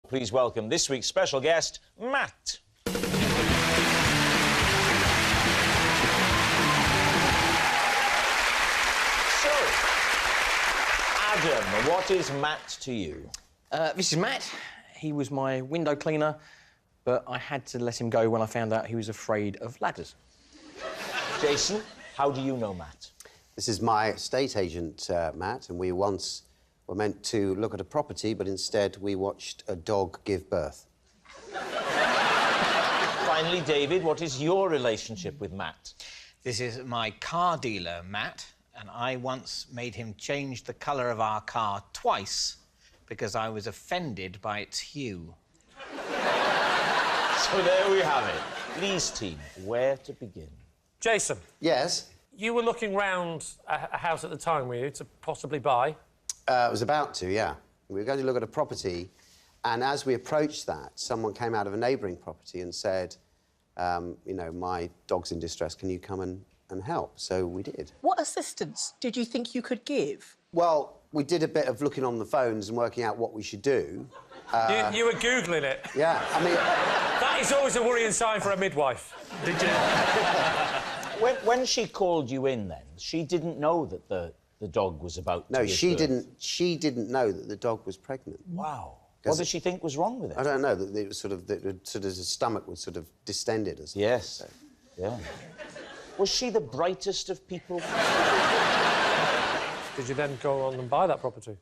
Please welcome this week's special guest, Matt. So, Adam, what is Matt to you? This is Matt. He was my window cleaner, but I had to let him go when I found out he was afraid of ladders. Jason, how do you know Matt? This is my estate agent, Matt, and we once were meant to look at a property, but instead we watched a dog give birth. Finally, David, what is your relationship with Matt? This is my car dealer, Matt, and I once made him change the colour of our car twice because I was offended by its hue. So there we have it. Please, team, where to begin? Jason. Yes? You were looking round a house at the time, were you, to possibly buy? I was about to, yeah. We were going to look at a property, and as we approached that, someone came out of a neighbouring property and said, you know, my dog's in distress, can you come and help? So we did. What assistance did you think you could give? Well, we did a bit of looking on the phones and working out what we should do. You were Googling it? Yeah, I mean... That is always a worrying sign for a midwife. Did you? When she called you in, then, she didn't know that the dog was about to No, give she birth. didn't know that the dog was pregnant. Wow. What did she think was wrong with it? I don't know, that it was sort of, his stomach was sort of distended or something. Yes. So. Yeah. Was she the brightest of people? Did you then go on and buy that property?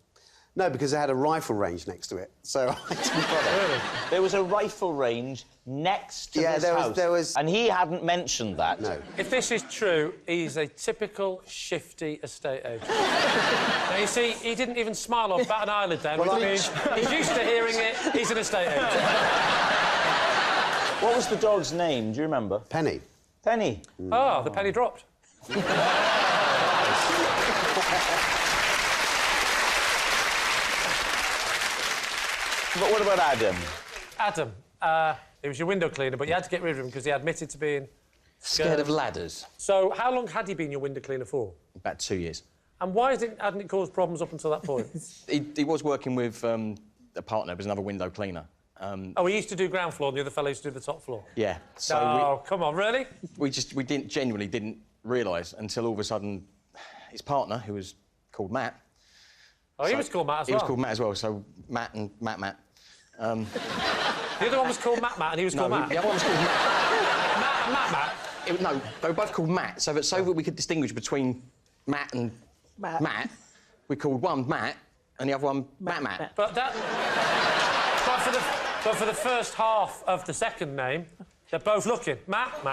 No, because they had a rifle range next to it, so I didn't bother. Really? There was a rifle range next to this house. there was... And he hadn't mentioned that. No. If this is true, he's a typical shifty estate agent. Now, you see, he didn't even smile or bat an eyelid then, Well, which means he's used to hearing it, he's an estate agent. What was the dog's name? Do you remember? Penny. Penny. Oh, the penny dropped. But what about Adam? Adam, he was your window cleaner, but you had to get rid of him because he admitted to being... Scared of ladders. So, how long had he been your window cleaner for? About 2 years. And why hadn't it caused problems up until that point? He was working with a partner, who was another window cleaner. Oh, he used to do ground floor and the other fellow used to do the top floor? Yeah. So oh, come on, really? we genuinely didn't realise until all of a sudden his partner, who was called Matt... Oh, he was called Matt as well? He was called Matt as well, so Matt and Matt. The other one was called Matt and he was called Matt? The other one was called Matt. Matt? No, they were both called Matt, so that we could distinguish between Matt and Matt, we called one Matt and the other one Matt. But for the first half of the second name, they're both looking. Matt. Oh.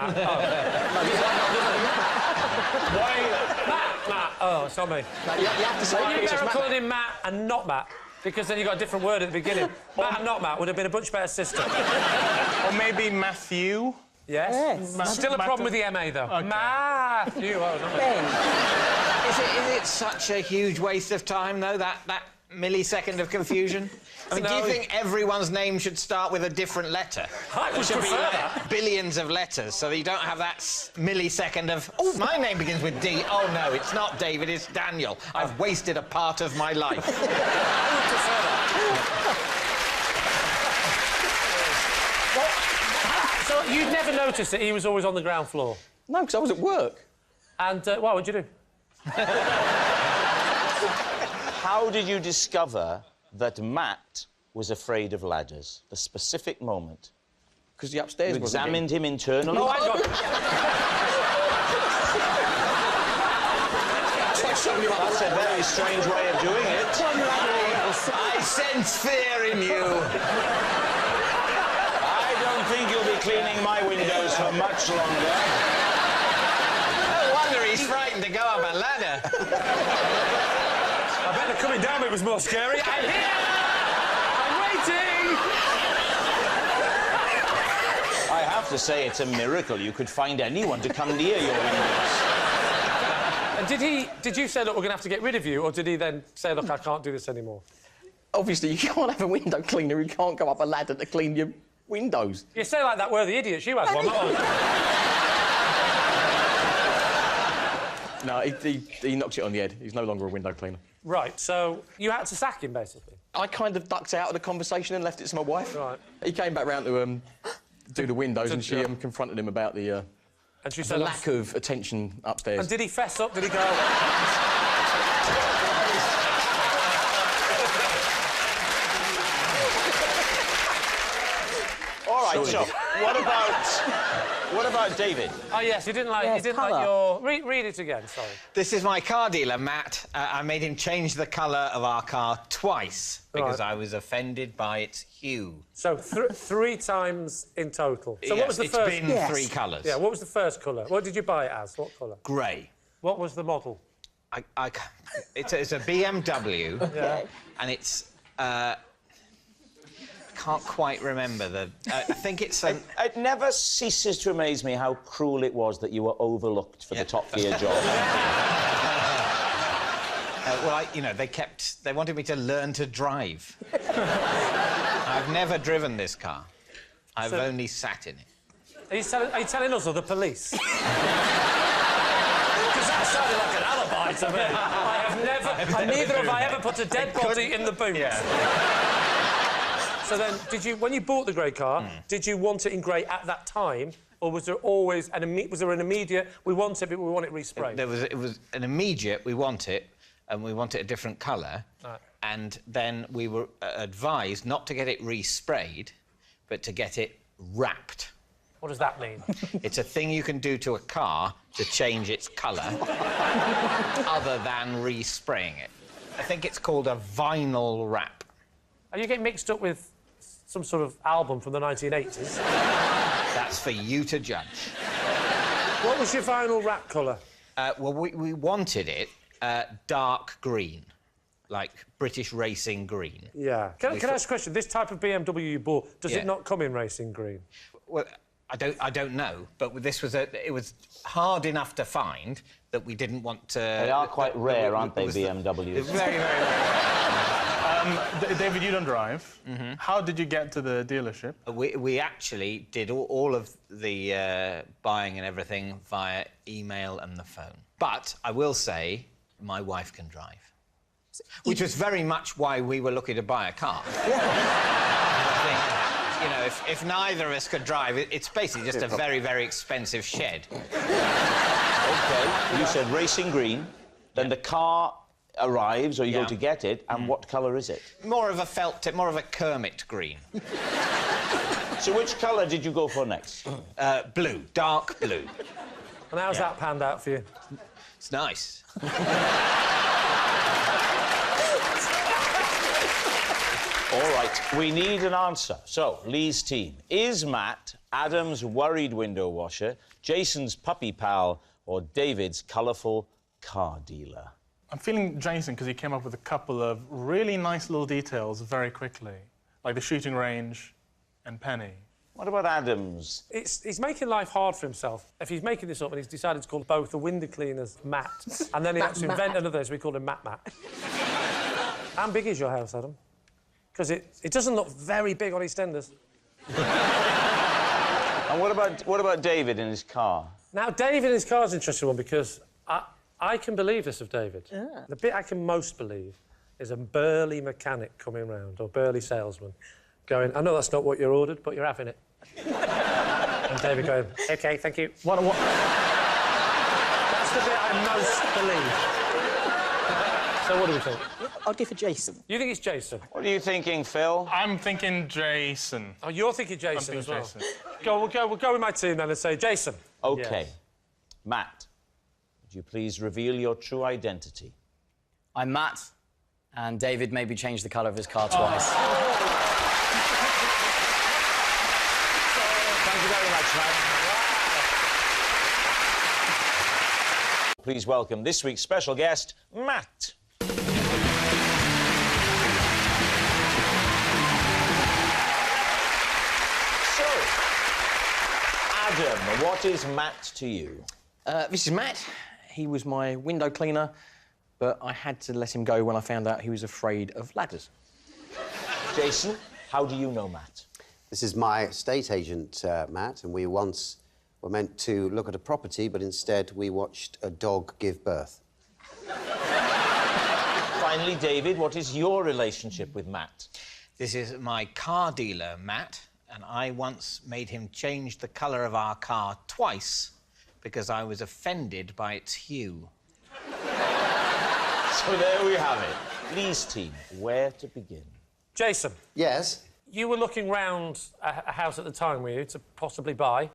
Matt. Oh, it's not me. No, you have to say You it's better Matt. calling him Matt and not Matt, because then you got a different word at the beginning. Matt and not Matt would have been a much better system. Or maybe Matthew? Yes. Still a problem with the MA, though. Okay. Matthew. Oh, not me. Is it such a huge waste of time, though, that millisecond of confusion? I mean, do you think everyone's name should start with a different letter? I would It should be prefer like that. billions of letters, so that you don't have that millisecond of, oh, my name begins with D. Oh, no, it's not David, it's Daniel. I've wasted a part of my life. I would prefer that. So you'd never noticed that he was always on the ground floor? No, because I was at work. And, what would you do? How did you discover that Matt was afraid of ladders? The specific moment. Because the upstairs You wasn't examined him internally? Oh, hang on. That's a very strange way of doing it. I sense fear in you. I don't think you'll be cleaning my windows for much longer. No wonder he's frightened to go up a ladder. I bet the coming down bit was more scary. I'm here! I'm waiting! I have to say, it's a miracle you could find anyone to come near your windows. And did you say, look, we're going to have to get rid of you, or did he then say, look, I can't do this anymore? Obviously, you can't have a window cleaner who can't go up a ladder to clean your windows. You say like that, we're the idiots. You had one, not I. No, he knocked it on the head. He's no longer a window cleaner. Right, so you had to sack him, basically? I kind of ducked out of the conversation and left it to my wife. Right. He came back round to do the windows, and she confronted him about the And she said, lack of attention upstairs. And did he fess up? Did he go... All right, so what about David? Oh, yes, he didn't like... Yeah, he didn't like colour. your... Read it again, sorry. This is my car dealer, Matt. I made him change the colour of our car twice because Right. I was offended by its hue. So, 3 times in total. So, Yes, what was the it's first... been Yes. 3 colours. Yeah, what was the first colour? What did you buy it as? What colour? Grey. What was the model? It's a BMW. Yeah. And it's... can't quite remember the... I think it's... It never ceases to amaze me how cruel it was that you were overlooked for the Top Gear job. well, you know, they wanted me to learn to drive. I've never driven this car. I've only sat in it. Are you telling us or the police? Because that sounded like an alibi to me. I have never... And neither have I ever put a dead body in the boot. Yeah. So then, when you bought the grey car, did you want it in grey at that time, or was there always an immediate, we want it, but we want it resprayed? It was an immediate, we want it, and we want it a different colour. Right. And then we were advised not to get it resprayed, but to get it wrapped. What does that mean? It's a thing you can do to a car to change its colour, other than respraying it. I think it's called a vinyl wrap. Are you getting mixed up with some sort of album from the 1980s? That's for you to judge. What was your vinyl wrap colour? Well, we wanted it dark green, like British racing green. Yeah. Can I ask a question? This type of BMW you bought, does Yeah. it not come in racing green? Well, I don't know, but this was it was hard enough to find that we didn't want to... They are quite rare, aren't they, BMWs? Very, very rare. David, you don't drive. How did you get to the dealership? We actually did all of the buying and everything via email and the phone. But I will say, my wife can drive. Which was very much why we were looking to buy a car. I think, you know, if neither of us could drive, it's basically just a very, very expensive shed. OK, you said racing green, then the car arrives, or you go Yeah. to get it, and what colour is it? More of a felt tip, more of a Kermit green. So which colour did you go for next? Blue, dark blue. And how's that panned out for you? It's nice. All right, we need an answer. So, Lee's team. Is Matt Adam's worried window washer, Jason's puppy pal, or David's colourful car dealer? I'm feeling Jason because he came up with a couple of really nice little details very quickly, like the shooting range and Penny. What about Adam's? He's making life hard for himself. If he's making this up and he's decided to call both the window cleaners Matt, and then he had to invent another, so we called him Matt. How big is your house, Adam? Because it doesn't look very big on EastEnders. And what about David in his car? Now, David in his car is an interesting one because I can believe this of David. Yeah. The bit I can most believe is a burly mechanic coming round, or burly salesman, going, I know that's not what you ordered, but you're having it. And David going, OK, thank you. What? That's the bit I most believe. So what do we think? I'll give it Jason. You think it's Jason? What are you thinking, Phil? I'm thinking Jason. Oh, you're thinking Jason I'm as well. thinking We'll go with my team then and say Jason. OK. Yes. Matt, would you please reveal your true identity? I'm Matt, and David made me change the colour of his car twice. Thank you very much, Matt. Please welcome this week's special guest, Matt. So, Adam, what is Matt to you? This is Matt. He was my window cleaner, but I had to let him go when I found out he was afraid of ladders. Jason, how do you know Matt? This is my estate agent, Matt, and we once were meant to look at a property, but instead we watched a dog give birth. Fine finally, David, what is your relationship with Matt? This is my car dealer, Matt, and I once made him change the colour of our car twice because I was offended by its hue. So there we have it. Lee's team, where to begin? Jason. Yes? You were looking round a house at the time, were you, to possibly buy?